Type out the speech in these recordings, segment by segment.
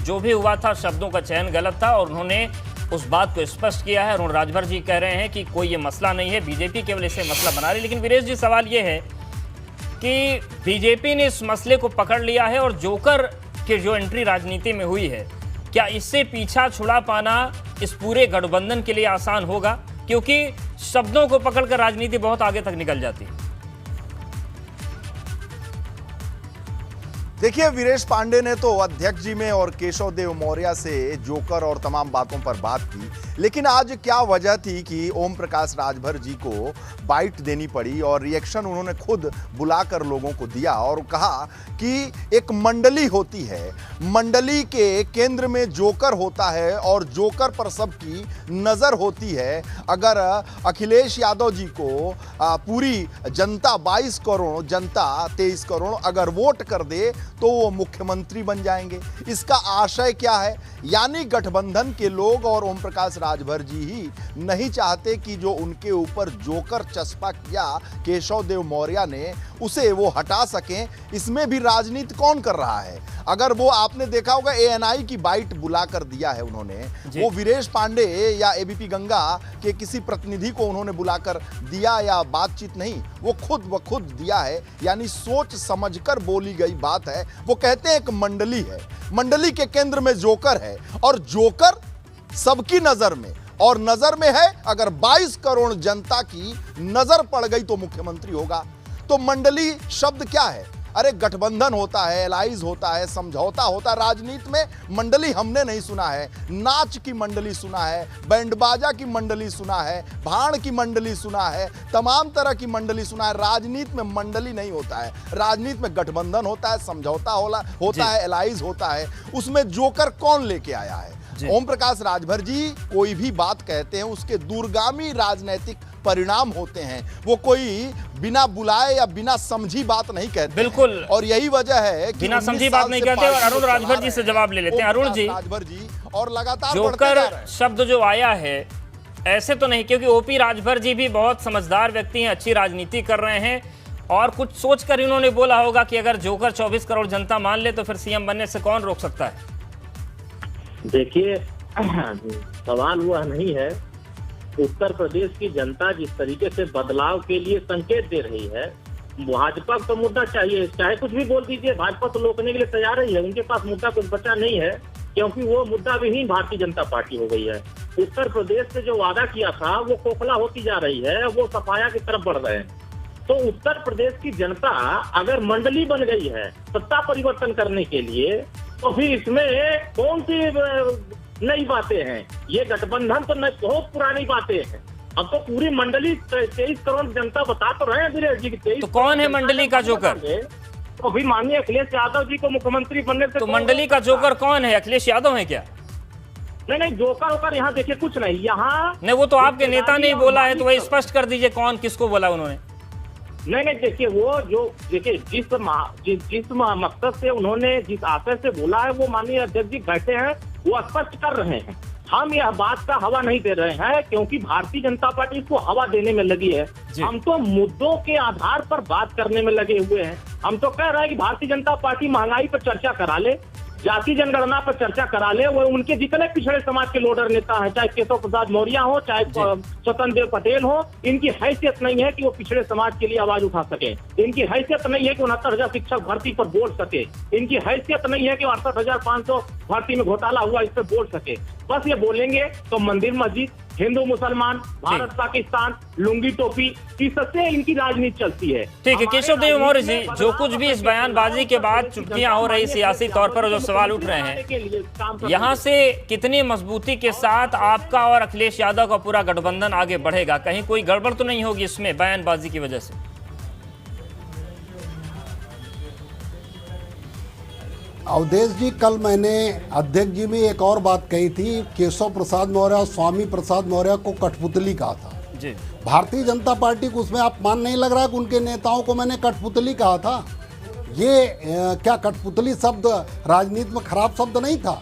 जो भी हुआ था शब्दों का चयन गलत था और उन्होंने उस बात को स्पष्ट किया है। अरुण राजभर जी कह रहे हैं कि कोई ये मसला नहीं है, बीजेपी केवल इसे मसला बना रही। लेकिन वीरेश जी, सवाल ये है कि बीजेपी ने इस मसले को पकड़ लिया है और जोकर की जो एंट्री राजनीति में हुई है, क्या इससे पीछा छुड़ा पाना इस पूरे गठबंधन के लिए आसान होगा? क्योंकि शब्दों को पकड़कर राजनीति बहुत आगे तक निकल जाती है। देखिए, वीरेश पांडे ने तो अध्यक्ष जी में और केशव देव मौर्य से जोकर और तमाम बातों पर बात की, लेकिन आज क्या वजह थी कि ओम प्रकाश राजभर जी को बाइट देनी पड़ी और रिएक्शन उन्होंने खुद बुलाकर लोगों को दिया और कहा कि एक मंडली होती है, मंडली के केंद्र में जोकर होता है और जोकर पर सबकी नजर होती है। अगर अखिलेश यादव जी को पूरी जनता 22 करोड़ जनता 23 करोड़ अगर वोट कर दे तो वो मुख्यमंत्री बन जाएंगे। इसका आशय क्या है? यानी गठबंधन के लोग और ओम प्रकाश राजभर जी ही नहीं चाहते कि जो उनके ऊपर जोकर चस्पा किया केशव देव मौर्य ने, उसे वो हटा सकें। इसमें भी राजनीति कौन कर रहा है? अगर वो आपने देखा होगा एएनआई की बाइट बुलाकर दिया है उन्होंने, वो वीरेश पांडे या एबीपी गंगा के किसी प्रतिनिधि को उन्होंने बुलाकर दिया या बातचीत नहीं, वो खुद दिया है। यानी सोच समझकर बोली गई बात है। वो कहते हैं एक मंडली है, मंडली के केंद्र में जोकर है और जोकर सबकी नजर में, और नजर में है अगर 22 करोड़ जनता की नजर पड़ गई तो मुख्यमंत्री होगा। तो मंडली शब्द क्या है? अरे गठबंधन होता है, एलाइज होता है, समझौता होता है। राजनीति में मंडली हमने नहीं सुना है। नाच की मंडली सुना है, बैंडबाजा की मंडली सुना है, भाड़ की मंडली सुना है, तमाम तरह की मंडली सुना है। राजनीति में मंडली नहीं होता है, राजनीति में गठबंधन होता है, समझौता होता है, एलाइज होता है। उसमें जोकर कौन लेके आया है? ओम प्रकाश राजभर जी कोई भी बात कहते हैं उसके दूरगामी राजनीतिक परिणाम होते हैं। वो कोई बिना बुलाए या बिना समझी बात नहीं कहते। बिल्कुल, और यही वजह है कि बिना समझी बात नहीं कहते। और अरुण राजभर जी से जवाब ले लेते हैं। अरुण जी, राजभर जी और लगातार जोकर शब्द जो आया है, ऐसे तो नहीं, क्योंकि ओपी राजभर जी भी बहुत समझदार व्यक्ति हैं, अच्छी राजनीति कर रहे हैं और कुछ सोचकर इन्होंने बोला होगा कि अगर जोकर 24 करोड़ जनता मान ले तो फिर सीएम बनने से कौन रोक सकता है? देखिए, सवाल हुआ नहीं है। उत्तर प्रदेश की जनता जिस तरीके से बदलाव के लिए संकेत दे रही है, भाजपा को मुद्दा चाहिए, चाहे कुछ भी बोल दीजिए, भाजपा तो लोकने के लिए तैयार ही है। उनके पास मुद्दा कुछ बचा नहीं है, क्योंकि वो मुद्दा विहीन भारतीय जनता पार्टी हो गई है। उत्तर प्रदेश से जो वादा किया था वो खोखला होती जा रही है, वो सफाया की तरफ बढ़ रहे हैं। तो उत्तर प्रदेश की जनता अगर मंडली बन गई है सत्ता परिवर्तन करने के लिए, तो फिर इसमें कौन सी नई बातें हैं? ये गठबंधन तो बहुत पुरानी बातें हैं। अब तो पूरी मंडली 23 करोड़ जनता बता तो रहे हैं वीरेश जी की 23। तो कौन है मंडली का जोकर? तो अभी माननीय अखिलेश यादव जी को मुख्यमंत्री बनने से तो मंडली का जोकर कौन है? अखिलेश यादव है क्या? नहीं, जोकर होकर यहाँ देखिए कुछ नहीं। यहाँ नहीं, वो तो आपके नेता ने ही बोला है, तो वही स्पष्ट कर दीजिए कौन किसको बोला उन्होंने। नहीं, देखिए वो जो देखिए जिस मकसद से उन्होंने जिस आशय से बोला है, वो माननीय अध्यक्ष जी बैठे हैं, वो स्पष्ट कर रहे हैं। हम यह बात का हवा नहीं दे रहे हैं, क्योंकि भारतीय जनता पार्टी इसको हवा देने में लगी है। हम तो मुद्दों के आधार पर बात करने में लगे हुए हैं। हम तो कह रहे हैं कि भारतीय जनता पार्टी महंगाई पर चर्चा करा ले, जाति जनगणना पर चर्चा करा ले। वो उनके जितने पिछड़े समाज के लोडर नेता हैं, चाहे केशव प्रसाद मौर्य हो, चाहे स्वतंत्र देव पटेल हो, इनकी हैसियत नहीं है कि वो पिछड़े समाज के लिए आवाज उठा सके। इनकी हैसियत नहीं है कि 69,000 शिक्षक भर्ती पर बोल सके। इनकी हैसियत नहीं है कि 68,500 भर्ती में घोटाला हुआ इस पर बोल सके। बस ये बोलेंगे तो मंदिर मस्जिद, हिंदू मुसलमान, भारत पाकिस्तान, लुंगी टोपी, इससे इनकी राजनीति चलती है। ठीक है केशव देव मौर्य जी, जो कुछ भी इस बयानबाजी के बाद चुटकियां हो रही सियासी तौर पर, जो सवाल उठ रहे हैं, यहाँ से कितनी मजबूती के साथ आपका और अखिलेश यादव का पूरा गठबंधन आगे बढ़ेगा? कहीं कोई गड़बड़ तो नहीं होगी इसमें बयानबाजी की वजह से? अवधेश जी, कल मैंने अध्यक्ष जी में एक और बात कही थी, केशव प्रसाद मौर्य और स्वामी प्रसाद मौर्य को कठपुतली कहा था जी। भारतीय जनता पार्टी को उसमें अपमान नहीं लग रहा है कि उनके नेताओं को मैंने कठपुतली कहा था? ये क्या कठपुतली शब्द राजनीति में खराब शब्द नहीं था?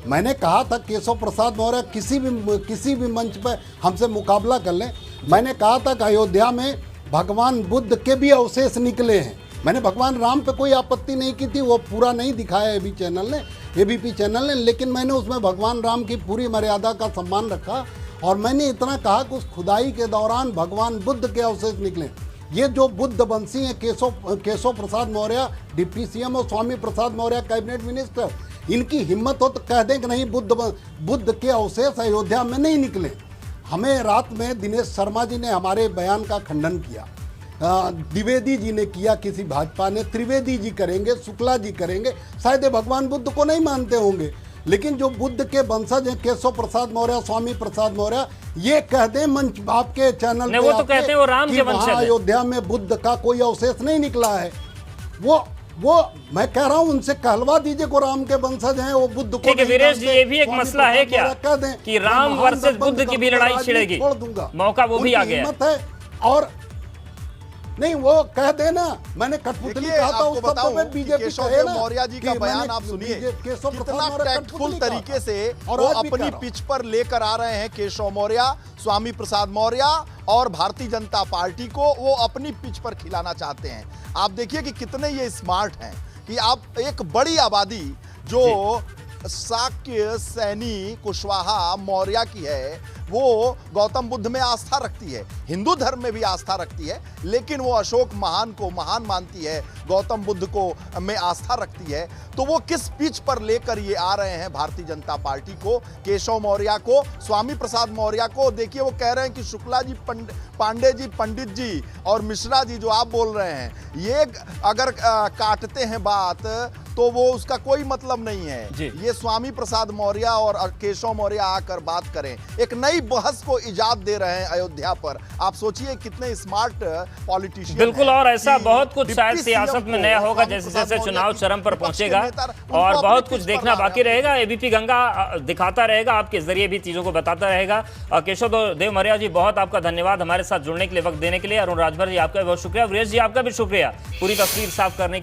मैंने कहा था केशव प्रसाद मौर्य किसी भी मंच पर हमसे मुकाबला कर लें। मैंने कहा था कि अयोध्या में भगवान बुद्ध के भी अवशेष निकले हैं। मैंने भगवान राम पे कोई आपत्ति नहीं की थी, वो पूरा नहीं दिखाया अभी चैनल ने। एबीपी चैनल ने, लेकिन मैंने उसमें भगवान राम की पूरी मर्यादा का सम्मान रखा और मैंने इतना कहा कि उस खुदाई के दौरान भगवान बुद्ध के अवशेष निकले। ये जो बुद्ध वंशी हैं, केशव प्रसाद मौर्य डिप्टी सीएम और स्वामी प्रसाद मौर्य कैबिनेट मिनिस्टर, इनकी हिम्मत हो तो कह दें कि नहीं बुद्ध के अवशेष अयोध्या में नहीं निकले। हमें रात में दिनेश शर्मा जी ने हमारे बयान का खंडन किया, द्विवेदी जी ने किया, किसी भाजपा ने, त्रिवेदी जी करेंगे, शुक्ला जी करेंगे, शायद ये भगवान बुद्ध को नहीं मानते होंगे, लेकिन जो बुद्ध के वंशज हैं केशव प्रसाद मौर्य, स्वामी प्रसाद मौर्य, ये कह दें मंच आपके चैनल पे वो तो कहते हैं वो राम के वंशज हैं। अयोध्या में बुद्ध का कोई अवशेष नहीं निकला है। वो मैं कह रहा हूं उनसे कहलवा दीजिए को राम के वंशज हैं, वो बुद्ध को। ठीक है वीरेश जी, ये भी एक मसला है क्या कि राम वर्सेस बुद्ध की भी लड़ाई छिड़ेगी? छोड़ दूंगा, मौका वो भी आ गया है। और नहीं वो कह देना, मैंने कठपुतली कहा था उस शब्द में बीजेपी केशव मौर्य जी का बयान आप सुनिए, कितना टैक्टफुल तरीके से वो अपनी पिच पर लेकर आ रहे हैं। केशव मौर्य, स्वामी प्रसाद मौर्य और भारतीय जनता पार्टी को वो अपनी पिच पर खिलाना चाहते हैं। आप देखिए कि कितने ये स्मार्ट हैं कि आप एक बड़ी आबादी जो शाक्य, सैनी, कुशवाहा, मौर्य की है, वो गौतम बुद्ध में आस्था रखती है, हिंदू धर्म में भी आस्था रखती है, लेकिन वो अशोक महान को महान मानती है, गौतम बुद्ध को में आस्था रखती है। तो वो किस पिच पर लेकर ये आ रहे हैं भारतीय जनता पार्टी को, केशव मौर्य को, स्वामी प्रसाद मौर्य को। देखिए वो कह रहे हैं कि शुक्ला जी, पांडे जी, पंडित जी और मिश्रा जी जो आप बोल रहे हैं, ये अगर काटते हैं बात तो वो उसका कोई मतलब नहीं है। ये स्वामी प्रसाद मौर्य और केशव मौर्य आकर बात करें, एक नई बहस को इजाद दे रहे हैं अयोध्या पर। आप सोचिए कितने स्मार्ट पॉलिटिशियन। बिल्कुल, और ऐसा बहुत कुछ शायद सियासत में नया होगा जैसे जैसे चुनाव चरम पर पहुंचेगा और बहुत कुछ देखना बाकी रहेगा। एबीपी गंगा दिखाता रहेगा, आपके जरिए भी चीजों को बताता रहेगा। केशव देव मौर्य जी, बहुत आपका धन्यवाद हमारे साथ जुड़ने के लिए, वक्त देने के लिए। अरुण राजभर जी आपका बहुत शुक्रिया, वीरेश जी आपका भी शुक्रिया पूरी तस्वीर साफ करने